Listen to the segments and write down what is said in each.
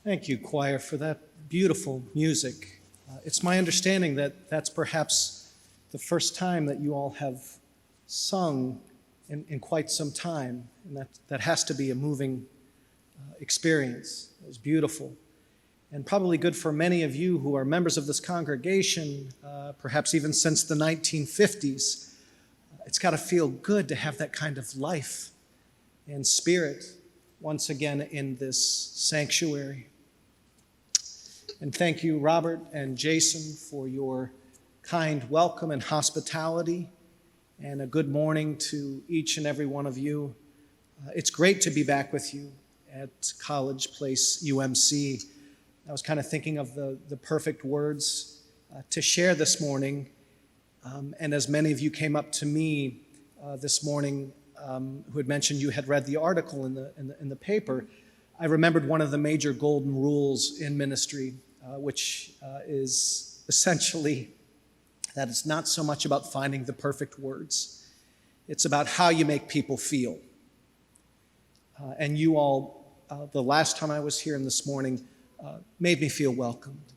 Thank you, choir, for that beautiful music. It's my understanding that that's perhaps the first time that you all have sung in quite some time, and that has to be a moving experience. It was beautiful, and probably good for many of you who are members of this congregation, perhaps even since the 1950s. It's got to feel good to have that kind of life and spirit once again in this sanctuary. And thank you, Robert and Jason, for your kind welcome and hospitality, and a good morning to each and every one of you. It's great to be back with you at College Place UMC. I was kind of thinking of the perfect words to share this morning, and as many of you came up to me this morning who had mentioned you had read the article in the paper, I remembered one of the major golden rules in ministry, which is essentially that it's not so much about finding the perfect words. It's about how you make people feel. And you all, the last time I was here and this morning, made me feel welcomed,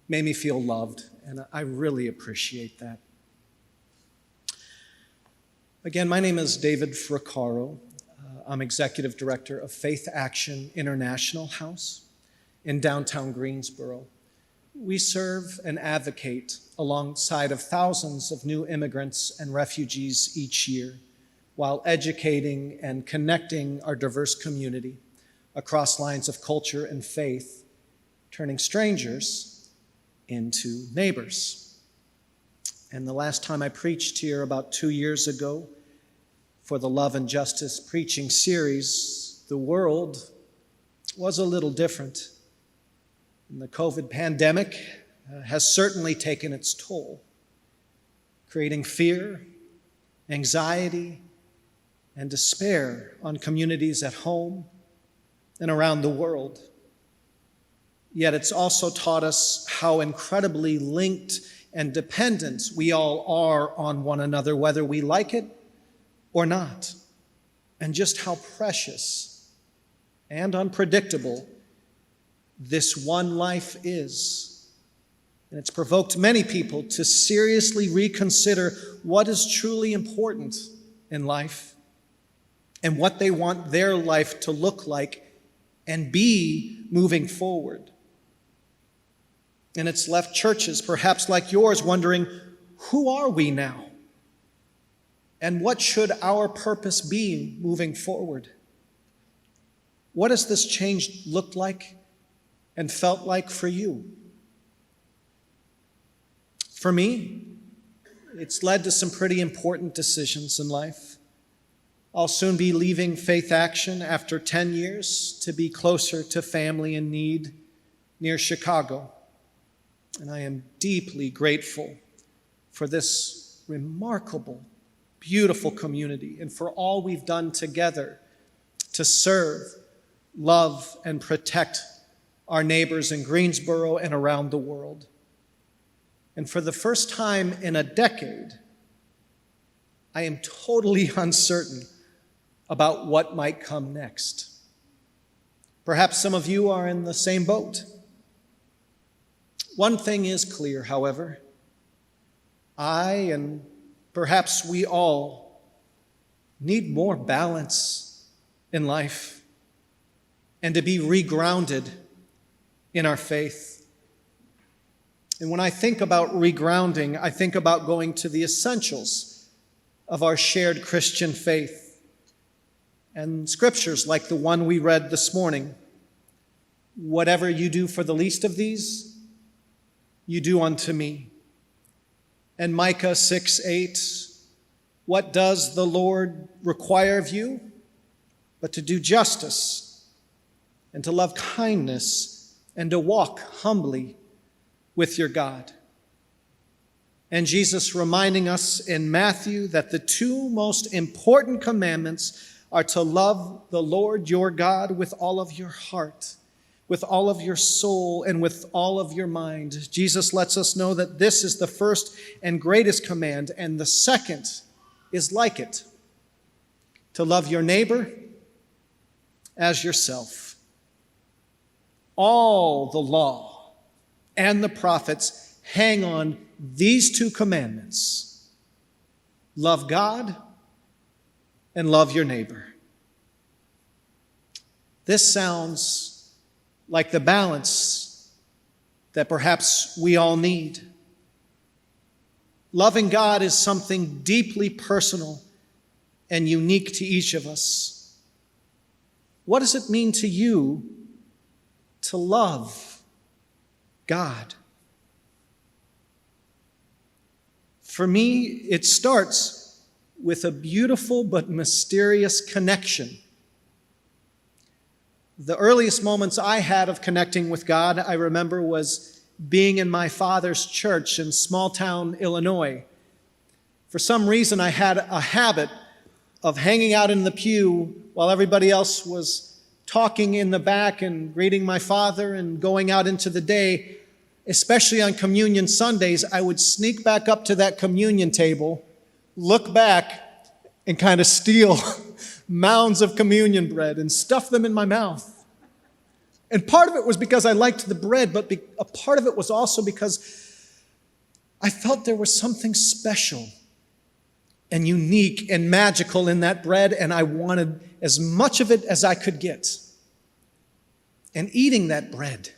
made me feel loved, and I really appreciate that. Again, my name is David Fracaro. I'm Executive Director of Faith Action International House in downtown Greensboro. We serve and advocate alongside of thousands of new immigrants and refugees each year while educating and connecting our diverse community across lines of culture and faith, turning strangers into neighbors. And the last time I preached here about 2 years ago for the Love and Justice preaching series, the world was a little different. And the COVID pandemic has certainly taken its toll, creating fear, anxiety, and despair on communities at home and around the world. Yet it's also taught us how incredibly linked and dependent we all are on one another, whether we like it or not, and just how precious and unpredictable this one life is. And it's provoked many people to seriously reconsider what is truly important in life and what they want their life to look like and be moving forward. And it's left churches, perhaps like yours, wondering, who are we now? And what should our purpose be moving forward? What has this change looked like and felt like for you? For me, it's led to some pretty important decisions in life. I'll soon be leaving Faith Action after 10 years to be closer to family in need near Chicago. And I am deeply grateful for this remarkable, beautiful community and for all we've done together to serve, love, and protect our neighbors in Greensboro and around the world. And for the first time in a decade, I am totally uncertain about what might come next. Perhaps some of you are in the same boat. One thing is clear, however. I, and perhaps we all, need more balance in life and to be regrounded in our faith. And when I think about regrounding, I think about going to the essentials of our shared Christian faith and scriptures like the one we read this morning. Whatever you do for the least of these, you do unto me. And Micah 6:8, what does the Lord require of you? But to do justice and to love kindness and to walk humbly with your God. And Jesus reminding us in Matthew that the two most important commandments are to love the Lord your God with all of your heart, with all of your soul, and with all of your mind. Jesus lets us know that this is the first and greatest command, and the second is like it, to love your neighbor as yourself. All the law and the prophets hang on these two commandments: love God and love your neighbor. This sounds like the balance that perhaps we all need. Loving God is something deeply personal and unique to each of us. What does it mean to you to love God? For me, it starts with a beautiful but mysterious connection. The earliest moments I had of connecting with God, I remember, was being in my father's church in small town Illinois. For some reason, I had a habit of hanging out in the pew while everybody else was talking in the back and greeting my father and going out into the day. Especially on communion Sundays, I would sneak back up to that communion table, look back, and kind of steal mounds of communion bread and stuff them in my mouth. And part of it was because I liked the bread, but a part of it was also because I felt there was something special and unique and magical in that bread, and I wanted as much of it as I could get. And eating that bread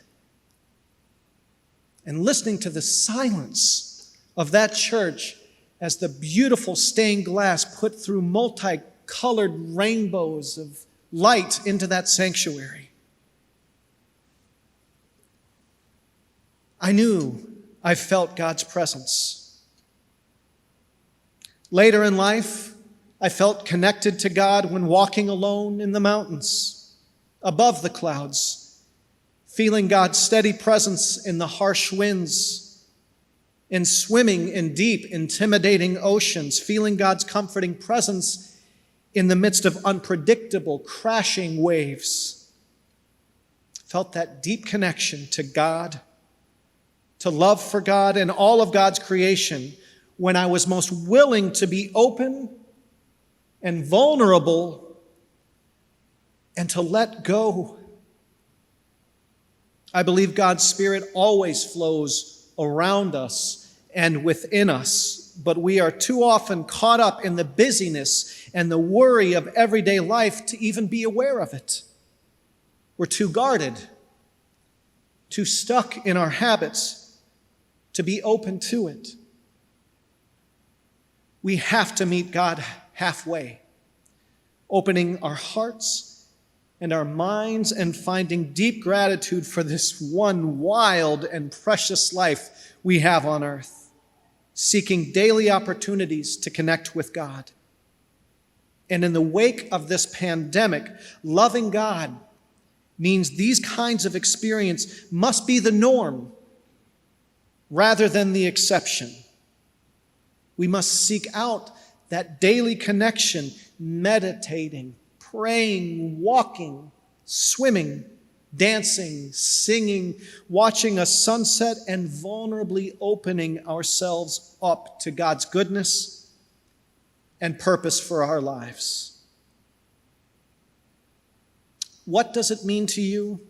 and listening to the silence of that church as the beautiful stained glass put through multicolored rainbows of light into that sanctuary. I knew I felt God's presence. Later in life, I felt connected to God when walking alone in the mountains, above the clouds, feeling God's steady presence in the harsh winds, in swimming in deep, intimidating oceans, feeling God's comforting presence in the midst of unpredictable, crashing waves. Felt that deep connection to God, to love for God and all of God's creation when I was most willing to be open and vulnerable and to let go. I believe God's Spirit always flows around us and within us, but we are too often caught up in the busyness and the worry of everyday life to even be aware of it. We're too guarded, too stuck in our habits to be open to it. We have to meet God halfway, opening our hearts and our minds and finding deep gratitude for this one wild and precious life we have on earth, seeking daily opportunities to connect with God. And in the wake of this pandemic, loving God means these kinds of experience must be the norm rather than the exception. We must seek out that daily connection, meditating, praying, walking, swimming, dancing, singing, watching a sunset, and vulnerably opening ourselves up to God's goodness and purpose for our lives. What does it mean to you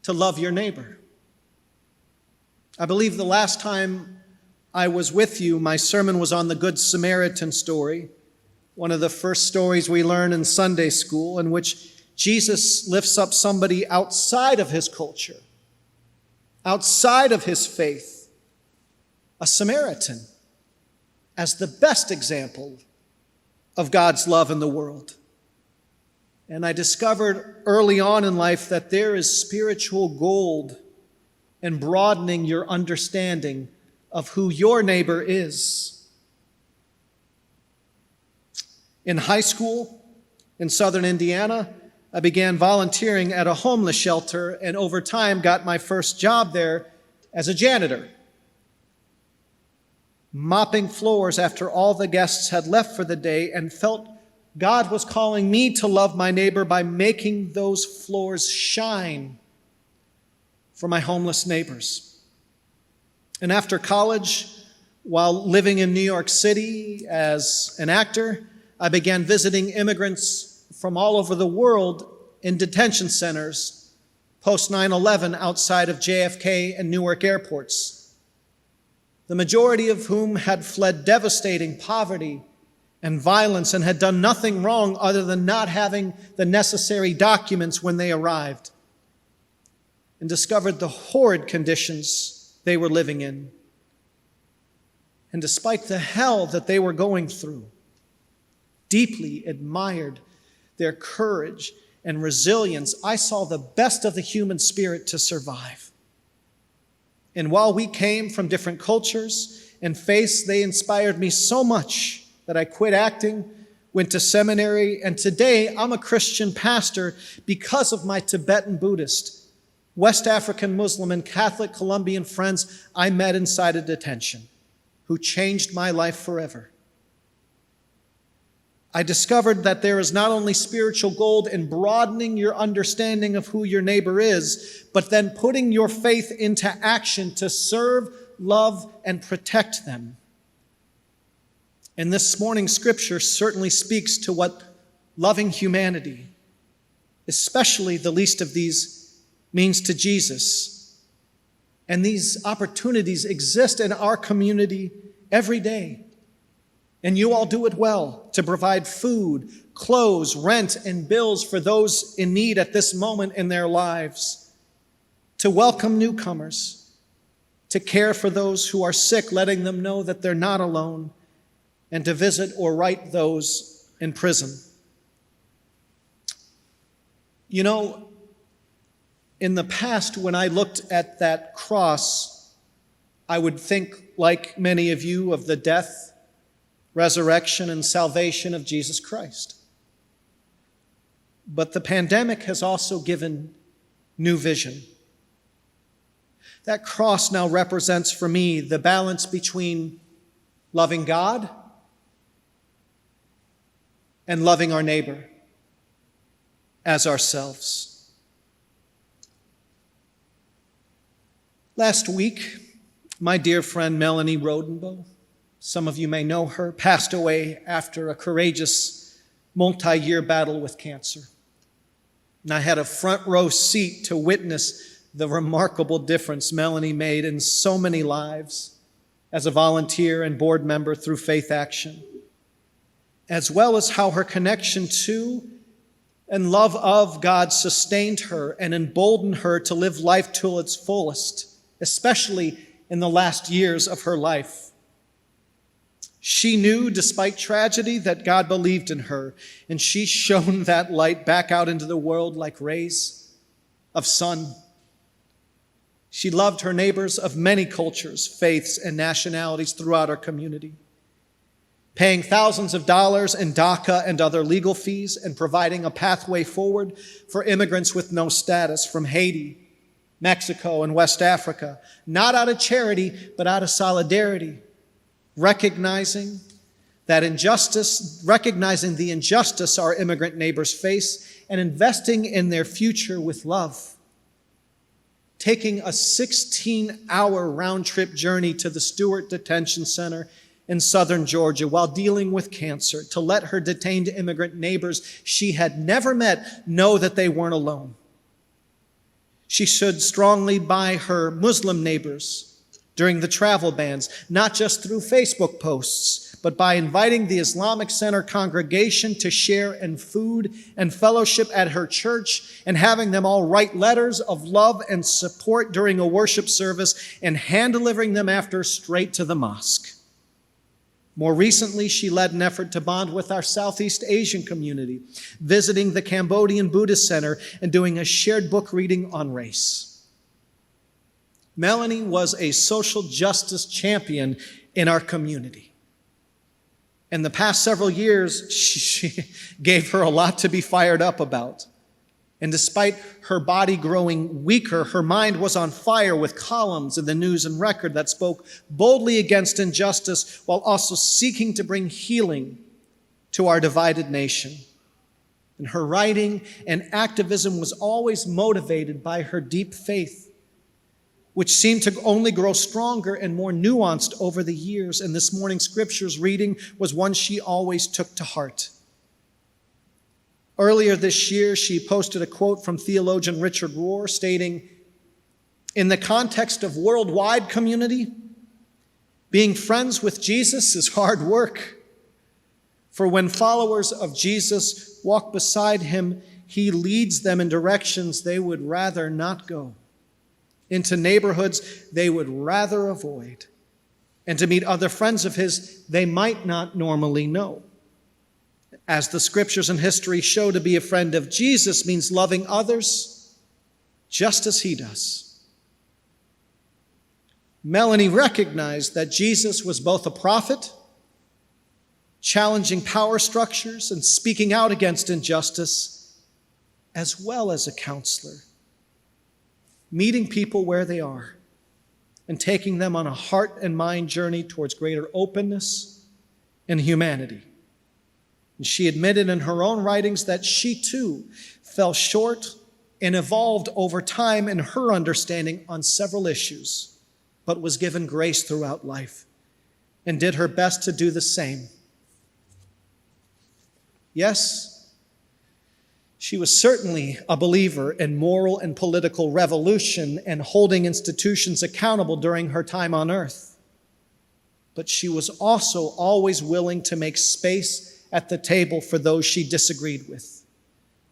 to love your neighbor? I believe the last time I was with you, my sermon was on the Good Samaritan story, one of the first stories we learn in Sunday school, in which Jesus lifts up somebody outside of his culture, outside of his faith, a Samaritan, as the best example of God's love in the world. And I discovered early on in life that there is spiritual gold in broadening your understanding of who your neighbor is. In high school in southern Indiana, I began volunteering at a homeless shelter and over time got my first job there as a janitor, mopping floors after all the guests had left for the day, and felt God was calling me to love my neighbor by making those floors shine for my homeless neighbors. And after college, while living in New York City as an actor, I began visiting immigrants from all over the world in detention centers post 9/11 outside of JFK and Newark airports, the majority of whom had fled devastating poverty and violence and had done nothing wrong other than not having the necessary documents when they arrived, and discovered the horrid conditions they were living in. And despite the hell that they were going through, deeply admired their courage and resilience. I saw the best of the human spirit to survive. And while we came from different cultures and faiths, they inspired me so much that I quit acting, went to seminary, and today I'm a Christian pastor because of my Tibetan Buddhist, West African Muslim, and Catholic Colombian friends I met inside a detention who changed my life forever. I discovered that there is not only spiritual gold in broadening your understanding of who your neighbor is, but then putting your faith into action to serve, love, and protect them. And this morning's scripture certainly speaks to what loving humanity, especially the least of these, means to Jesus. And these opportunities exist in our community every day. And you all do it well to provide food, clothes, rent, and bills for those in need at this moment in their lives, to welcome newcomers, to care for those who are sick, letting them know that they're not alone, and to visit or write those in prison. You know, in the past, when I looked at that cross, I would think, like many of you, of the death, resurrection, and salvation of Jesus Christ. But the pandemic has also given new vision. That cross now represents for me the balance between loving God and loving our neighbor as ourselves. Last week, my dear friend Melanie Rodenbow, some of you may know her, passed away after a courageous multi-year battle with cancer. And I had a front row seat to witness the remarkable difference Melanie made in so many lives as a volunteer and board member through Faith Action, as well as how her connection to and love of God sustained her and emboldened her to live life to its fullest, especially in the last years of her life. She knew, despite tragedy, that God believed in her, and she shone that light back out into the world like rays of sun. She loved her neighbors of many cultures, faiths, and nationalities throughout our community, paying thousands of dollars in DACA and other legal fees and providing a pathway forward for immigrants with no status from Haiti, Mexico, and West Africa, not out of charity, but out of solidarity. Recognizing the injustice our immigrant neighbors face, and investing in their future with love. Taking a 16-hour round-trip journey to the Stewart Detention Center in southern Georgia while dealing with cancer to let her detained immigrant neighbors she had never met know that they weren't alone. She stood strongly by her Muslim neighbors during the travel bans, not just through Facebook posts, but by inviting the Islamic Center congregation to share in food and fellowship at her church, and having them all write letters of love and support during a worship service and hand-delivering them after straight to the mosque. More recently, she led an effort to bond with our Southeast Asian community, visiting the Cambodian Buddhist Center and doing a shared book reading on race. Melanie was a social justice champion in our community. In the past several years, she gave her a lot to be fired up about. And despite her body growing weaker, her mind was on fire with columns in the News and Record that spoke boldly against injustice while also seeking to bring healing to our divided nation. And her writing and activism was always motivated by her deep faith, which seemed to only grow stronger and more nuanced over the years. And this morning's scriptures reading was one she always took to heart. Earlier this year, she posted a quote from theologian Richard Rohr stating, "In the context of worldwide community, being friends with Jesus is hard work. For when followers of Jesus walk beside him, he leads them in directions they would rather not go, into neighborhoods they would rather avoid, and to meet other friends of his they might not normally know. As the scriptures and history show, to be a friend of Jesus means loving others just as he does." Melanie recognized that Jesus was both a prophet, challenging power structures and speaking out against injustice, as well as a counselor, meeting people where they are and taking them on a heart and mind journey towards greater openness and humanity. And she admitted in her own writings that she too fell short and evolved over time in her understanding on several issues, but was given grace throughout life and did her best to do the same. Yes, she was certainly a believer in moral and political revolution and holding institutions accountable during her time on earth. But she was also always willing to make space at the table for those she disagreed with,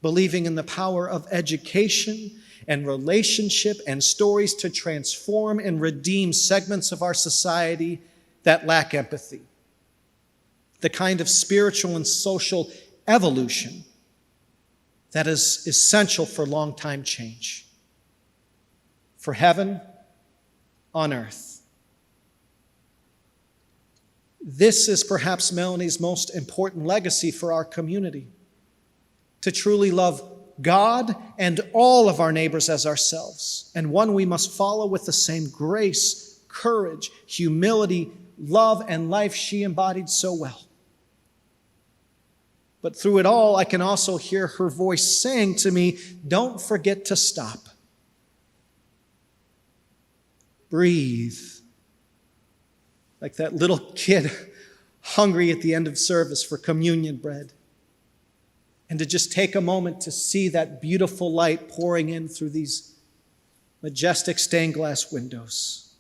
believing in the power of education and relationship and stories to transform and redeem segments of our society that lack empathy, the kind of spiritual and social evolution that is essential for long-time change, for heaven on earth. This is perhaps Melanie's most important legacy for our community, to truly love God and all of our neighbors as ourselves, and one we must follow with the same grace, courage, humility, love, and life she embodied so well. But through it all, I can also hear her voice saying to me, "Don't forget to stop. Breathe." Like that little kid hungry at the end of service for communion bread. And to just take a moment to see that beautiful light pouring in through these majestic stained glass windows.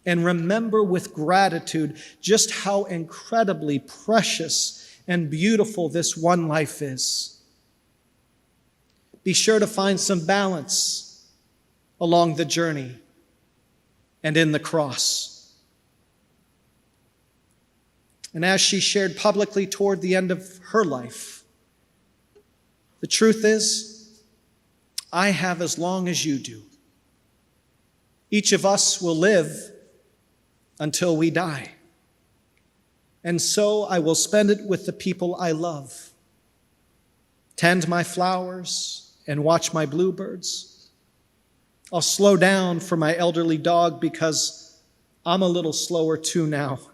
And remember with gratitude just how incredibly precious and beautiful this one life is. Be sure to find some balance along the journey and in the cross. And as she shared publicly toward the end of her life, the truth is, I have as long as you do. Each of us will live until we die. And so I will spend it with the people I love, tend my flowers and watch my bluebirds. I'll slow down for my elderly dog because I'm a little slower too now.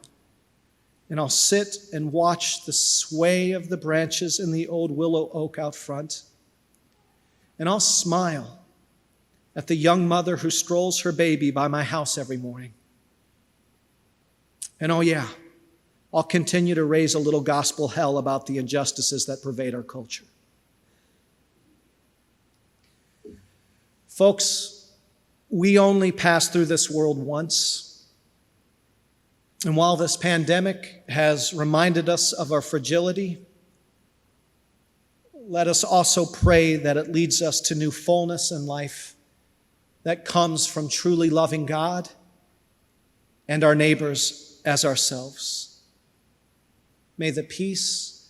And I'll sit and watch the sway of the branches in the old willow oak out front. And I'll smile at the young mother who strolls her baby by my house every morning. And oh yeah, I'll continue to raise a little gospel hell about the injustices that pervade our culture. Folks, we only pass through this world once. And while this pandemic has reminded us of our fragility, let us also pray that it leads us to new fullness in life that comes from truly loving God and our neighbors as ourselves. May the peace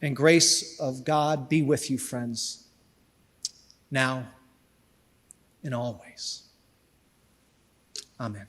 and grace of God be with you, friends, now and always. Amen.